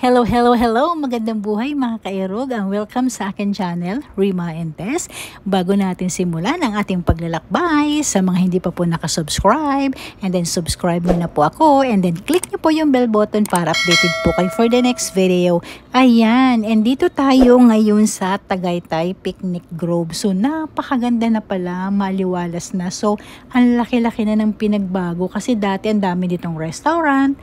Hello, hello, hello! Magandang buhay mga kairog and welcome sa akin channel, Rima and Tess. Bago natin simulan ang ating paglalakbay, sa mga hindi pa po nakasubscribe, and then subscribe mo na po ako, and then click niyo po yung bell button para updated po kayo for the next video. Ayan, and dito tayo ngayon sa Tagaytay Picnic Grove. So napakaganda na pala, maliwalas na. So ang laki-laki na ng pinagbago kasi dati ang dami ditong restaurant.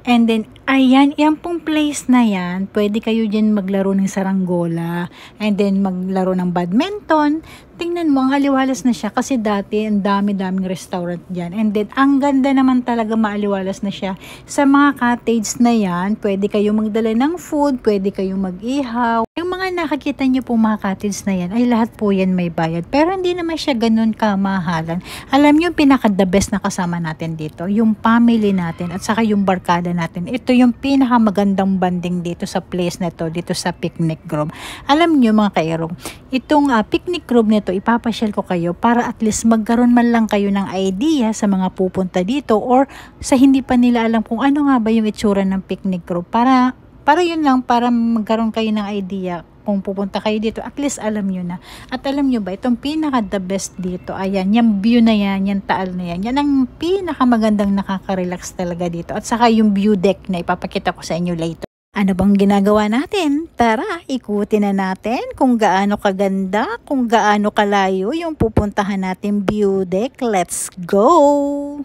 And then, ayan, yan pong place na yan, pwede kayo dyan maglaro ng saranggola, and then maglaro ng badminton. Tingnan mo, ang aliwalas na siya kasi dati ang dami-daming restaurant dyan. And then, ang ganda naman talaga, maaliwalas na siya. Sa mga cottage na yan, pwede kayo magdala ng food, pwede kayo mag-ihaw. Yung mga nakakita nyo po mga cottage na yan, ay lahat po yan may bayad. Pero hindi naman siya ganun kamahalan. Alam nyo, yung pinaka-the best na kasama natin dito, yung family natin at saka yung barkada natin. Ito yung pinakamagandang banding dito sa place na to, dito sa Picnic Grove. Alam nyo mga kairong, itong Picnic Grove nito, ipapasyal ko kayo para at least magkaroon man lang kayo ng idea sa mga pupunta dito or sa hindi pa nila alam kung ano nga ba yung itsura ng Picnic Grove. Para yun lang, para magkaroon kayo ng idea kung pupunta kayo dito, at least alam nyo na. At alam nyo ba, itong pinaka-the best dito, ayan, yung view na yan, yung taal na yan, yan ang pinakamagandang nakaka-relax talaga dito. At saka yung view deck na ipapakita ko sa inyo later. Ano bang ginagawa natin? Tara, ikutin na natin kung gaano kaganda, kung gaano kalayo yung pupuntahan natin view deck. Let's go!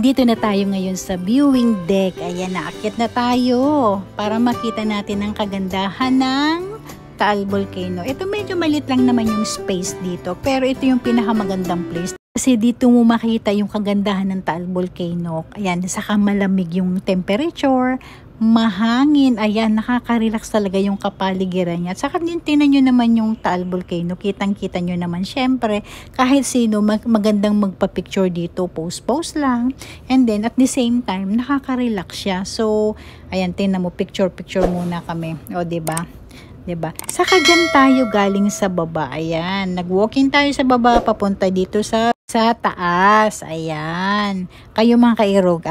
Dito na tayo ngayon sa viewing deck. Ayan, naakyat na tayo para makita natin ang kagandahan ng Taal Volcano. Ito medyo maliit lang naman yung space dito, pero ito yung pinakamagandang place. Kasi dito mo makita yung kagandahan ng Taal Volcano. Ayan, saka malamig yung temperature, mahangin, ayan, nakaka-relax talaga yung kapaligiran niya. At saka din tinan nyo naman yung Taal Volcano, kitang-kita nyo naman, syempre, kahit sino magandang magpa-picture dito, post lang, and then at the same time, nakaka-relax siya. So, ayan, tinan mo, picture muna kami, o diba? 'Di ba? Saka dyan tayo galing sa baba. Ayan, nag-walking tayo sa baba papunta dito sa taas. Ayan. Kayo mga kairog,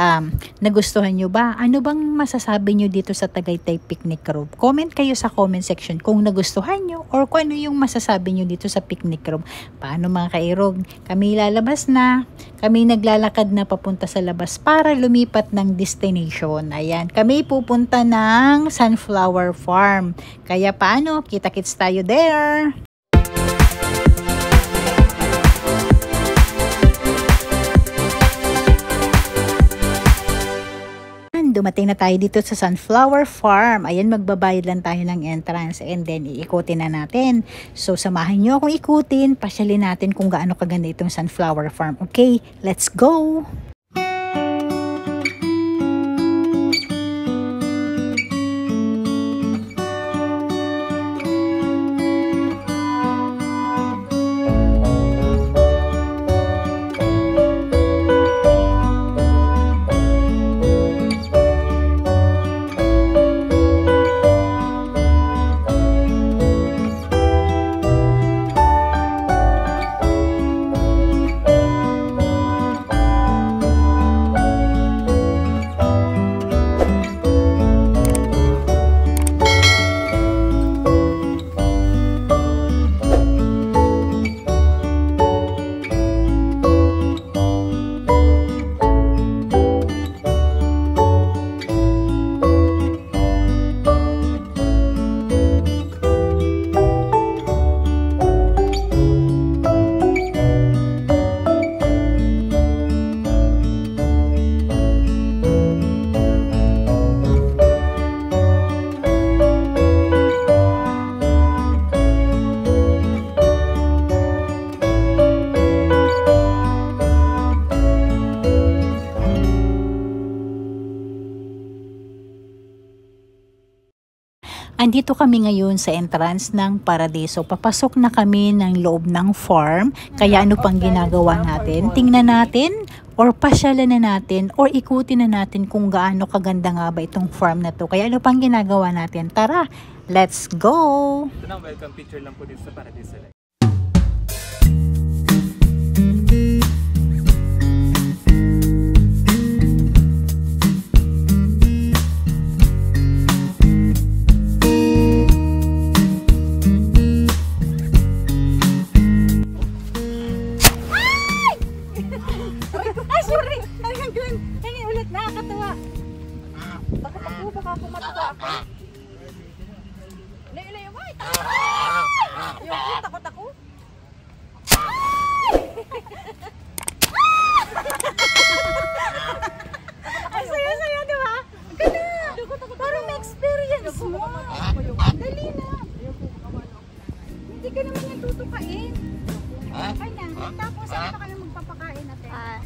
nagustuhan nyo ba? Ano bang masasabi nyo dito sa Tagaytay Picnic Grove? Comment kayo sa comment section kung nagustuhan nyo or kung ano yung masasabi nyo dito sa Picnic Grove. Paano mga kairog? Kami lalabas na. kami naglalakad na papunta sa labas para lumipat ng destination. Ayan, kami pupunta ng Sunflower Farm. Kaya paano? Kita-kits tayo there! Dumating na tayo dito sa Sunflower Farm. Ayan, magbabayad lang tayo ng entrance and then iikutin na natin. So, samahan nyo akong ikutin. Pasyalin natin kung gaano kaganda itong Sunflower Farm. Okay, let's go! Andito kami ngayon sa entrance ng Paradiso. Papasok na kami ng loob ng farm. Kaya ano pang ginagawa natin? Tingnan natin or pasyalan na natin or ikutin na natin kung gaano kaganda nga ba itong farm na to. Kaya ano pang ginagawa natin? Tara, let's go! Ito na, welcome picture lang po dito sa Paradiso. Baka pumatuka ako. Layo-layo mo. Yung takot ako. Ang saya-saya, di ba? Ganda! Parang may experience mo. Dali na. Hindi ka naman natutukain. Okay na. Tapos ano ka na magpapakain natin?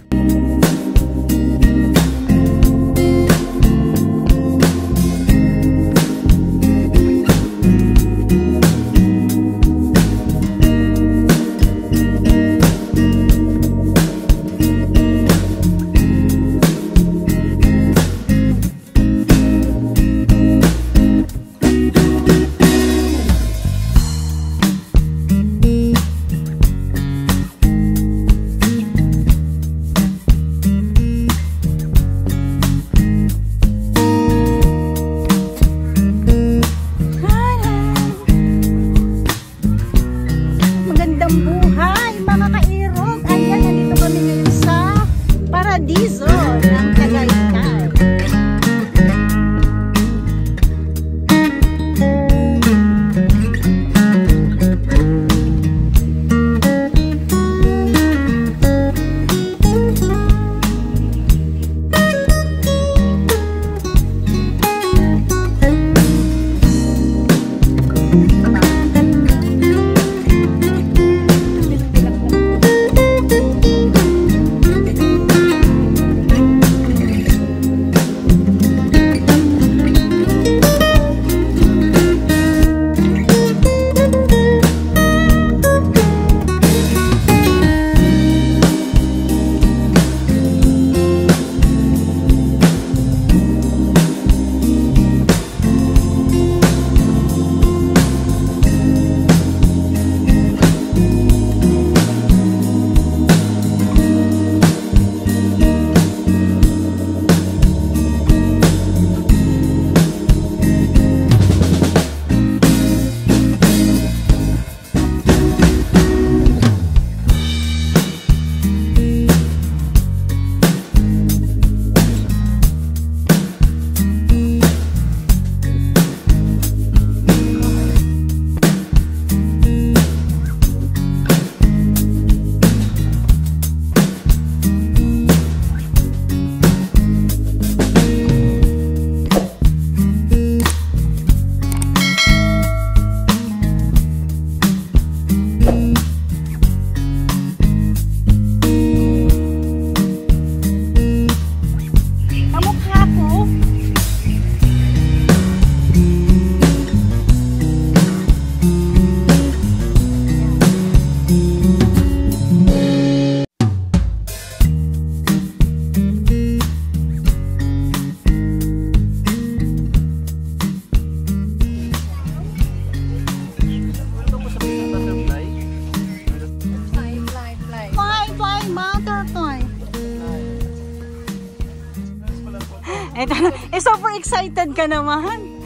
Ito, super excited ka naman.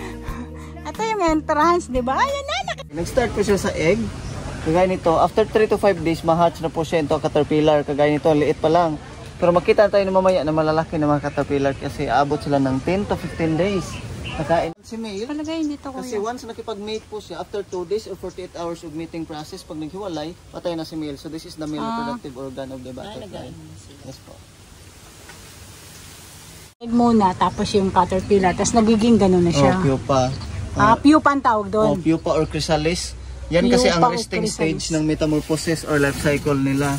Ito yung entrance, di ba? Ayan na. Nag-start po siya sa egg. Kagaya nito, after 3 to 5 days, ma-hatch na po siya into caterpillar. Kagaya nito, liit pa lang. Pero makita tayo na mamaya na malalaki na mga caterpillar kasi aabot sila ng 10 to 15 days. Nakain si male. Palagayin dito ko. Kasi once nakipag-mate po siya, after 2 days or 48 hours of mating process, pag naghiwalay, patay na si male. So this is the male reproductive organ of the butterfly. Yes po. Egg muna, tapos yung caterpillar, tapos nagiging gano'n na siya. Pupa. Pupa ang tawag doon. Pupa or chrysalis. Yan kasi ang Pupa o resting chrysalis. stage ng metamorphosis or life cycle nila.